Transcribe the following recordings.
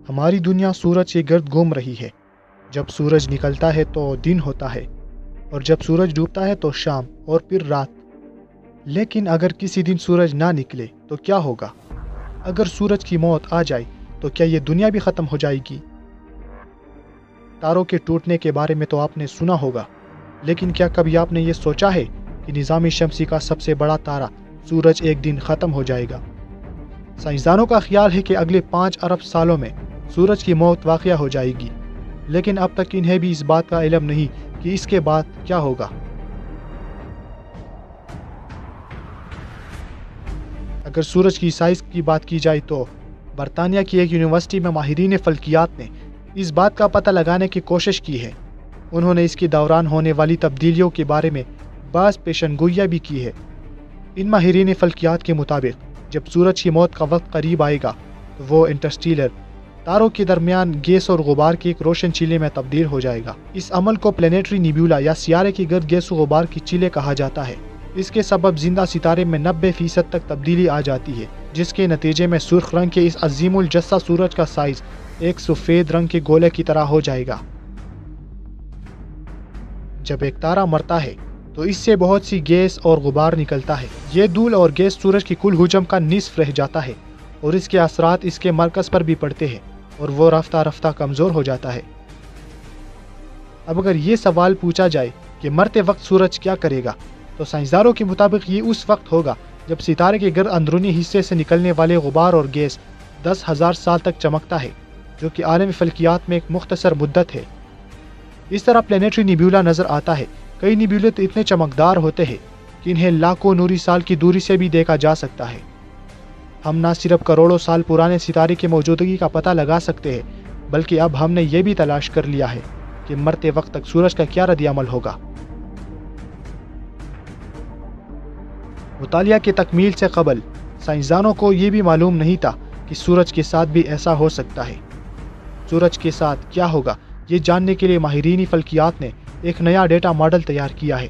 ہماری دنیا سورج کے گرد گھوم رہی ہے۔ جب سورج نکلتا ہے تو دن ہوتا ہے، اور جب سورج ڈوبتا ہے تو شام اور پھر رات۔ لیکن اگر کسی دن سورج نہ نکلے تو کیا ہوگا؟ اگر سورج کی موت آ جائے تو کیا یہ دنیا بھی ختم ہو جائے گی؟ تاروں کے ٹوٹنے کے بارے میں تو آپ نے سنا ہوگا، لیکن کیا کبھی آپ نے یہ سوچا ہے کہ نظام شمسی کا سب سے بڑا تارا سورج ایک دن ختم ہو جائے گا؟ سائنسدانوں کا خیال ہے کہ اگلے 5 ارب سالوں میں سورج کی موت واقع ہو جائے گی، لیکن اب تک انہیں بھی اس بات کا علم نہیں کہ اس کے بعد کیا ہوگا۔ اگر سورج کی سائز کی بات کی جائے تو برطانیہ کی ایک یونیورسٹی میں ماہرین فلکیات نے اس بات کا پتہ لگانے کی کوشش کی ہے۔ انہوں نے اس کے دوران ہونے والی تبدیلیوں کے بارے میں بعض پیشن گوئیاں بھی کی ہے۔ ان ماہرین فلکیات کے مطابق جب سورج کی موت کا وقت قریب آئے گا تو وہ انٹرسٹیلر تاروں کے درمیان گیس اور غبار کے ایک روشن چیلے میں تبدیل ہو جائے گا۔ اس عمل کو پلانیٹری نیبیولا یا سیارے کے گرد گیس و غبار کے چیلے کہا جاتا ہے۔ اس کے سبب زندہ ستارے میں 90% تک تبدیلی آ جاتی ہے، جس کے نتیجے میں سرخ رنگ کے اس عظیم الجثہ سورج کا سائز ایک سفید رنگ کے گولے کی طرح ہو جائے گا۔ جب ایک تارا مرتا ہے تو اس سے بہت سی گیس اور غبار نکلتا ہے۔ یہ دھول اور گیس سورج کی کل حجم کا نصف رہ جاتا ہے، اور اس کے اثرات اس کے مرکز پر بھی پڑتے ہیں اور وہ رفتہ رفتہ کمزور ہو جاتا ہے۔ اب اگر یہ سوال پوچھا جائے کہ مرتے وقت سورج کیا کرے گا، تو سائنسدانوں کے مطابق یہ اس وقت ہوگا جب ستارے کے گرد اندرونی حصے سے نکلنے والے غبار اور گیس 10,000 سال تک چمکتا ہے، جو کہ عالمی فلکیات میں ایک مختصر مدت ہے۔ اس طرح پلانیٹری نیبیولا نظر آتا ہے۔ کئی نیبیولے تو اتنے چمکدار ہوتے ہیں کہ انہیں لاکھوں نوری سال کی دوری سے بھی دیکھا جا سکتا ہے۔ ہم نہ صرف کروڑوں سال پرانے ستارے کی موجودگی کا پتہ لگا سکتے ہیں، بلکہ اب ہم نے یہ بھی تلاش کر لیا ہے کہ مرتے وقت تک سورج کا کیا رد عمل ہوگا۔ مطالعہ کی تکمیل سے قبل سائنسدانوں کو یہ بھی معلوم نہیں تھا کہ سورج کے ساتھ بھی ایسا ہو سکتا ہے۔ سورج کے ساتھ کیا ہوگا یہ جاننے کے لیے ماہرین فلکیات نے ایک نیا ڈیٹا ماڈل تیار کیا ہے۔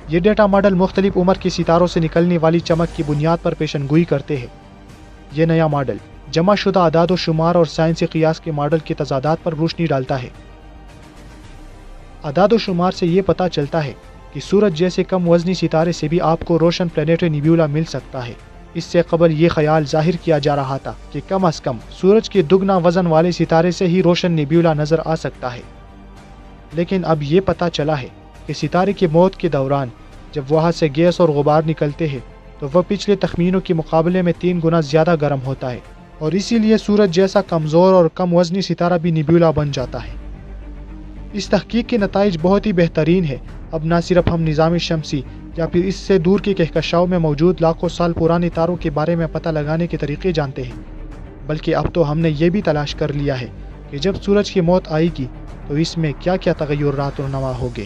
یہ ڈیٹا ماڈل مختلف عمر کے ستاروں سے نکلنے والی چمک کی بنیاد پر پیشن گوئی کرتے ہیں۔ یہ نیا ماڈل جمع شدہ اعداد و شمار اور سائنسی قیاس کے ماڈل کے تضادات پر روشنی ڈالتا ہے۔ اعداد و شمار سے یہ پتہ چلتا ہے کہ سورج جیسے کم وزنی ستارے سے بھی آپ کو روشن پلانیٹری نیبیولا مل سکتا ہے۔ اس سے قبل یہ خیال ظاہر کیا جا رہا تھا کہ کم از کم سورج کے دگنا وزن والے ستارے سے ہی روشن نیبیولا نظر آ سکتا ہے، لیکن اب یہ پتہ چلا ہے کہ ستارے کی موت کے دوران جب وہاں سے گیس اور غبار نکلتے ہیں تو وہ پچھلے تخمینوں کے مقابلے میں 3 گنا زیادہ گرم ہوتا ہے، اور اسی لیے سورج جیسا کمزور اور کم وزنی ستارہ بھی نیبیولا بن جاتا ہے۔ اس تحقیق کے نتائج بہت ہی بہترین ہے۔ اب نہ صرف ہم نظام شمسی یا پھر اس سے دور کے کہکشاؤں میں موجود لاکھوں سال پرانے تاروں کے بارے میں پتہ لگانے کے طریقے جانتے ہیں، بلکہ اب تو ہم نے یہ بھی تلاش کر لیا ہے کہ جب سورج کی موت آئے گی تو اس میں کیا کیا تغیرات رونما ہوں گے۔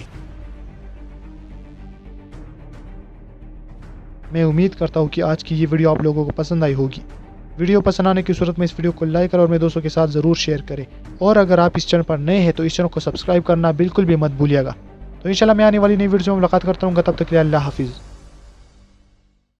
میں امید کرتا ہوں کہ آج کی یہ ویڈیو آپ لوگوں کو پسند آئی ہوگی۔ ویڈیو پسند آنے کی صورت میں اس ویڈیو کو لائک کریں اور میرے دوستوں کے ساتھ ضرور شیئر کریں، اور اگر آپ اس چینل پر نئے ہیں تو اس چینل کو سبسکرائب کرنا بالکل بھی مت بھولیے گا۔ تو انشاءاللہ میں آنے والی نئی ویڈیو میں ملاقات کرتا ہوں گا، تب تک کے لیے اللہ حافظ۔